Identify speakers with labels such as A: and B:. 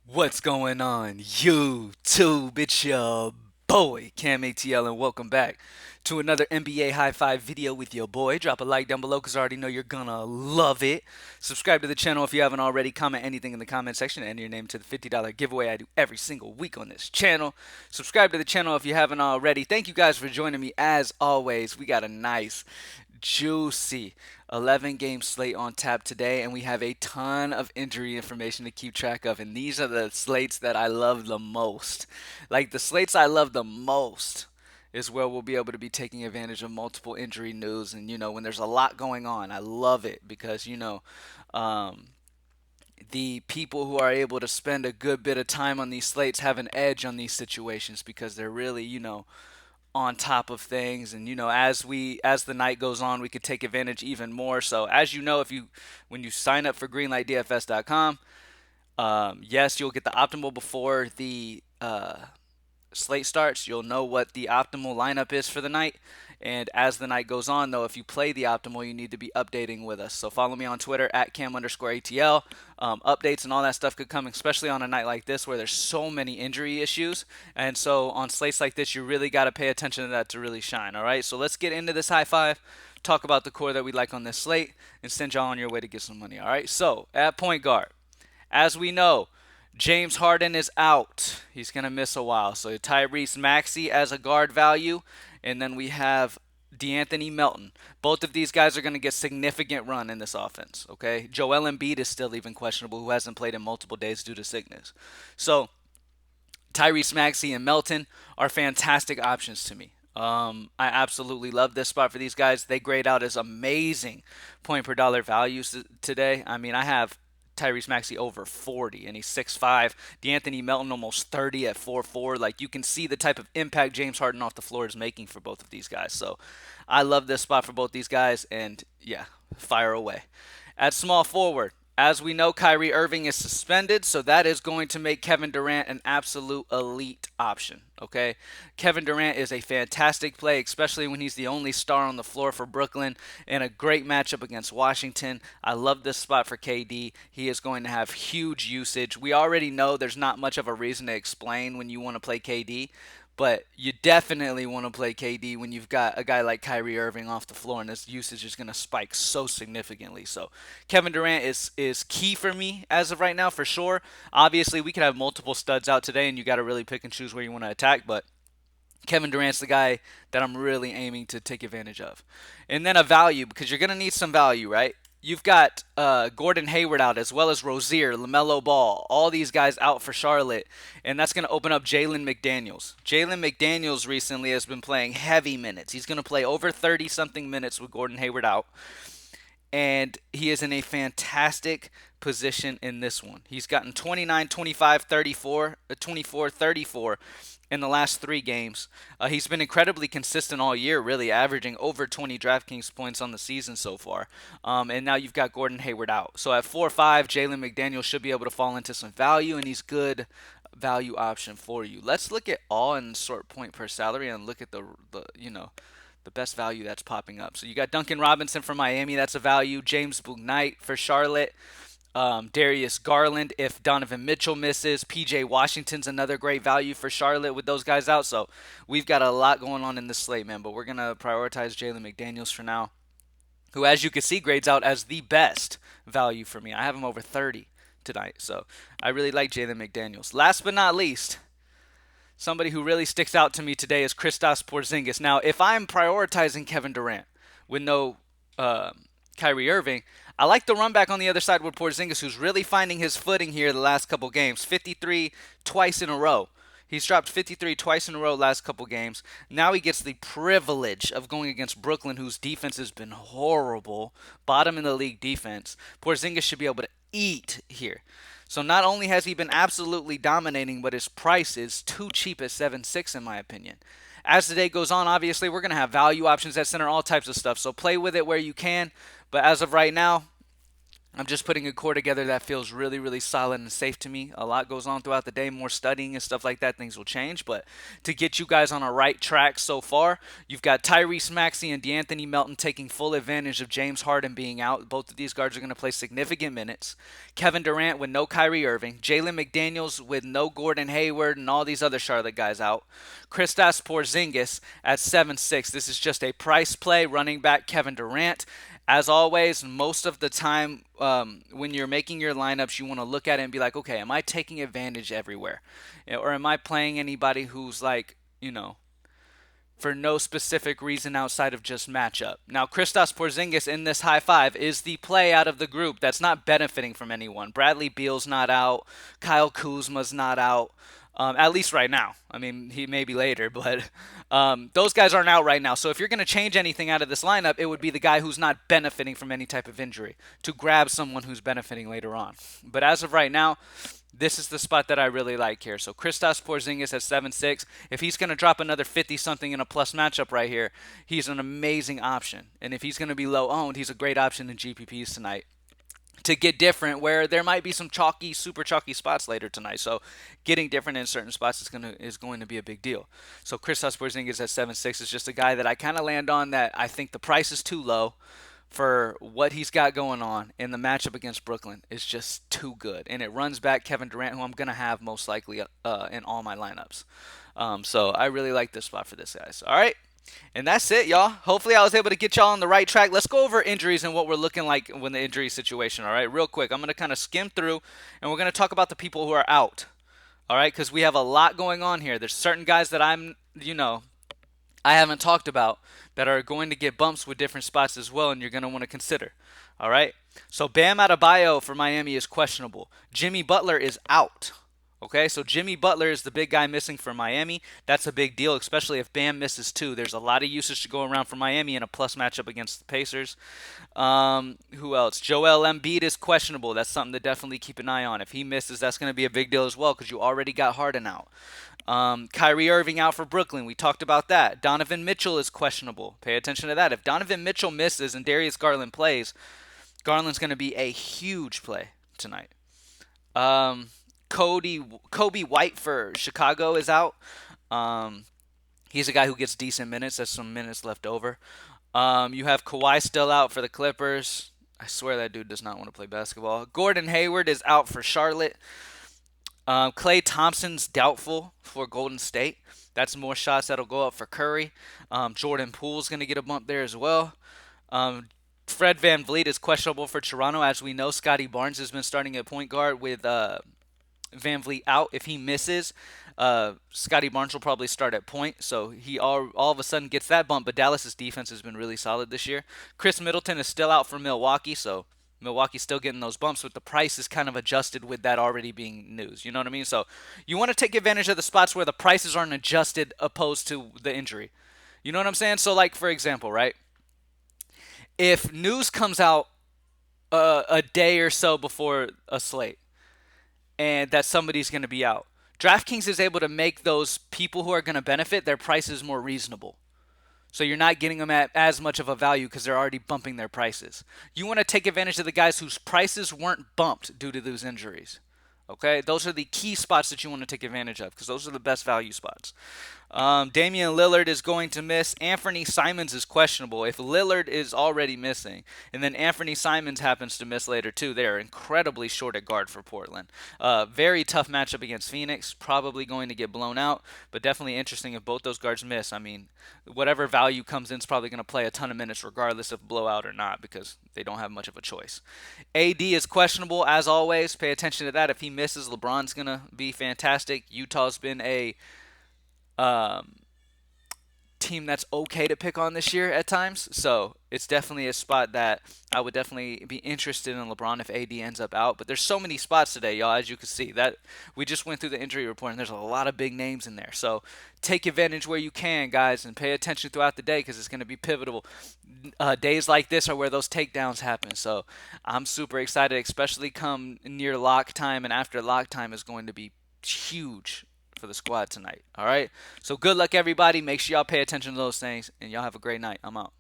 A: What's going on, YouTube? It's your boy, CamATL, and welcome back to another NBA High Five video with your boy. Drop a like down below because I already know you're gonna love it. Subscribe to the channel if you haven't already. Comment anything in the comment section and enter your name to the $50 giveaway I do every single week on this channel. Subscribe to the channel if you haven't already. Thank you guys for joining me as always. We got a nice juicy 11 game slate on tap today, and we have a ton of injury information to keep track of. And these are the slates that I love the most. Like the slates I love the most is where we'll be able to be taking advantage of multiple injury news. And when there's a lot going on, I love it because um, the people who are able to spend a good bit of time on these slates have an edge on these situations because they're really, on top of things. And as the night goes on, we could take advantage even more. So as you know, if you when you sign up for greenlightdfs.com, yes, you'll get the optimal before the slate starts. You'll know what the optimal lineup is for the night. And as the night goes on, though, if you play the optimal, you need to be updating with us. So follow me on Twitter at cam_ATL. Updates and all that stuff could come, especially on a night like this where there's so many injury issues. And so on slates like this, you really got to pay attention to that to really shine. All right, so let's get into this high five, talk about the core that we like on this slate, and send y'all on your way to get some money. All right, so at point guard, as we know, James Harden is out. He's going to miss a while. So Tyrese Maxey as a guard value. And then we have DeAnthony Melton. Both of these guys are going to get significant run in this offense. Okay. Joel Embiid is still even questionable, who hasn't played in multiple days due to sickness. So Tyrese Maxey and Melton are fantastic options to me. I absolutely love this spot for these guys. They grade out as amazing point per dollar values today. I mean, I have Tyrese Maxey over 40, and he's 6'5". DeAnthony Melton almost 30 at 4'4". Like, you can see the type of impact James Harden off the floor is making for both of these guys. So I love this spot for both these guys, and yeah, fire away. At small forward, as we know, Kyrie Irving is suspended, so that is going to make Kevin Durant an absolute elite option. Okay, Kevin Durant is a fantastic play, especially when he's the only star on the floor for Brooklyn in a great matchup against Washington. I love this spot for KD. He is going to have huge usage. We already know there's not much of a reason to explain when you want to play KD, but you definitely want to play KD when you've got a guy like Kyrie Irving off the floor, and his usage is going to spike so significantly. So Kevin Durant is key for me as of right now, for sure. Obviously, we could have multiple studs out today, and you got to really pick and choose where you want to attack, but Kevin Durant's the guy that I'm really aiming to take advantage of. And then a value, because you're going to need some value, right? You've got Gordon Hayward out, as well as Rozier, LaMelo Ball, all these guys out for Charlotte, and that's going to open up Jalen McDaniels. Jalen McDaniels recently has been playing heavy minutes. He's going to play over 30-something minutes with Gordon Hayward out, and he is in a fantastic position in this one. He's gotten 29, 25, 34, 24, 34 in the last 3 games. He's been incredibly consistent all year, really averaging over 20 DraftKings points on the season so far. And now you've got Gordon Hayward out. So at 4-5, Jalen McDaniel should be able to fall into some value, and he's good value option for you. Let's look at all and sort point per salary and look at the best value that's popping up. So you got Duncan Robinson from Miami, that's a value. James Bouknight for Charlotte. Darius Garland if Donovan Mitchell misses. PJ Washington's another great value for Charlotte with those guys out. So we've got a lot going on in this slate, man. But we're going to prioritize Jalen McDaniels for now, who, as you can see, grades out as the best value for me. I have him over 30 tonight. So I really like Jalen McDaniels. Last but not least, somebody who really sticks out to me today is Kristaps Porzingis. Now, if I'm prioritizing Kevin Durant with no Kyrie Irving, I like the run back on the other side with Porzingis, who's really finding his footing here the last couple games. 53 twice in a row. He's dropped 53 twice in a row last couple games. Now he gets the privilege of going against Brooklyn, whose defense has been horrible, bottom in the league defense. Porzingis should be able to eat here. So not only has he been absolutely dominating, but his price is too cheap at 7-6 in my opinion. As the day goes on, obviously, we're going to have value options at center, all types of stuff. So play with it where you can. But as of right now, I'm just putting a core together that feels really, really solid and safe to me. A lot goes on throughout the day, more studying and stuff like that. Things will change. But to get you guys on a right track so far, you've got Tyrese Maxey and DeAnthony Melton taking full advantage of James Harden being out. Both of these guards are going to play significant minutes. Kevin Durant with no Kyrie Irving. Jalen McDaniels with no Gordon Hayward and all these other Charlotte guys out. Kristaps Porzingis at 7'6". This is just a price play. Running back Kevin Durant. As always, most of the time when you're making your lineups, you want to look at it and be like, okay, am I taking advantage everywhere? Or am I playing anybody who's like, for no specific reason outside of just matchup? Now, Kristaps Porzingis in this high five is the play out of the group that's not benefiting from anyone. Bradley Beal's not out. Kyle Kuzma's not out. At least right now. I mean, he may be later, but those guys aren't out right now. So if you're going to change anything out of this lineup, it would be the guy who's not benefiting from any type of injury to grab someone who's benefiting later on. But as of right now, this is the spot that I really like here. So Kristaps Porzingis at 7'6". If he's going to drop another 50-something in a plus matchup right here, he's an amazing option. And if he's going to be low owned, he's a great option in GPPs tonight to get different, where there might be some chalky, super chalky spots later tonight. So getting different in certain spots is going to be a big deal. So Kristaps Porzingis at 7'6" is just a guy that I kind of land on, that I think the price is too low for what he's got going on, and the matchup against Brooklyn is just too good. And it runs back Kevin Durant, who I'm going to have most likely in all my lineups. So I really like this spot for this, guys. All right. And that's it, y'all. Hopefully I was able to get y'all on the right track. Let's go over injuries and what we're looking like when the injury situation, all right? Real quick, I'm going to kind of skim through, and we're going to talk about the people who are out, all right? Because we have a lot going on here. There's certain guys that I haven't talked about that are going to get bumps with different spots as well, and you're going to want to consider, all right? So Bam Adebayo for Miami is questionable. Jimmy Butler is out. Okay, so Jimmy Butler is the big guy missing for Miami. That's a big deal, especially if Bam misses too. There's a lot of usage to go around for Miami in a plus matchup against the Pacers. Who else? Joel Embiid is questionable. That's something to definitely keep an eye on. If he misses, that's going to be a big deal as well, because you already got Harden out. Kyrie Irving out for Brooklyn. We talked about that. Donovan Mitchell is questionable. Pay attention to that. If Donovan Mitchell misses and Darius Garland plays, Garland's going to be a huge play tonight. Kobe White for Chicago is out. He's a guy who gets decent minutes. There's some minutes left over. You have Kawhi still out for the Clippers. I swear that dude does not want to play basketball. Gordon Hayward is out for Charlotte. Klay Thompson's doubtful for Golden State. That's more shots that'll go up for Curry. Jordan Poole's going to get a bump there as well. Fred VanVleet is questionable for Toronto. As we know, Scotty Barnes has been starting at point guard with VanVleet out. If he misses, Scotty Barnes will probably start at point, so he all of a sudden gets that bump. But Dallas's defense has been really solid this year. Chris Middleton is still out for Milwaukee, so Milwaukee's still getting those bumps, but the price is kind of adjusted with that already being news. You know what I mean? So you want to take advantage of the spots where the prices aren't adjusted opposed to the injury. You know what I'm saying? So, like, for example, right? If news comes out a day or so before a slate, and that somebody's going to be out, DraftKings is able to make those people who are going to benefit their prices more reasonable. So you're not getting them at as much of a value because they're already bumping their prices. You want to take advantage of the guys whose prices weren't bumped due to those injuries. Okay, those are the key spots that you want to take advantage of, because those are the best value spots. Damian Lillard is going to miss. Anthony Simons is questionable. If Lillard is already missing, and then Anthony Simons happens to miss later too, they are incredibly short at guard for Portland. Very tough matchup against Phoenix. Probably going to get blown out, but definitely interesting if both those guards miss. I mean, whatever value comes in is probably going to play a ton of minutes regardless of blowout or not, because they don't have much of a choice. AD is questionable as always. Pay attention to that. If he misses, LeBron's going to be fantastic. Utah's been a team that's okay to pick on this year at times, so it's definitely a spot that I would definitely be interested in LeBron if AD ends up out. But there's so many spots today, y'all, as you can see. That we just went through the injury report, and there's a lot of big names in there. So take advantage where you can, guys, and pay attention throughout the day, because it's going to be pivotal. Days like this are where those takedowns happen. So I'm super excited, especially come near lock time, and after lock time is going to be huge for the squad tonight. All right, so good luck, everybody. Make sure y'all pay attention to those things, and y'all have a great night. I'm out.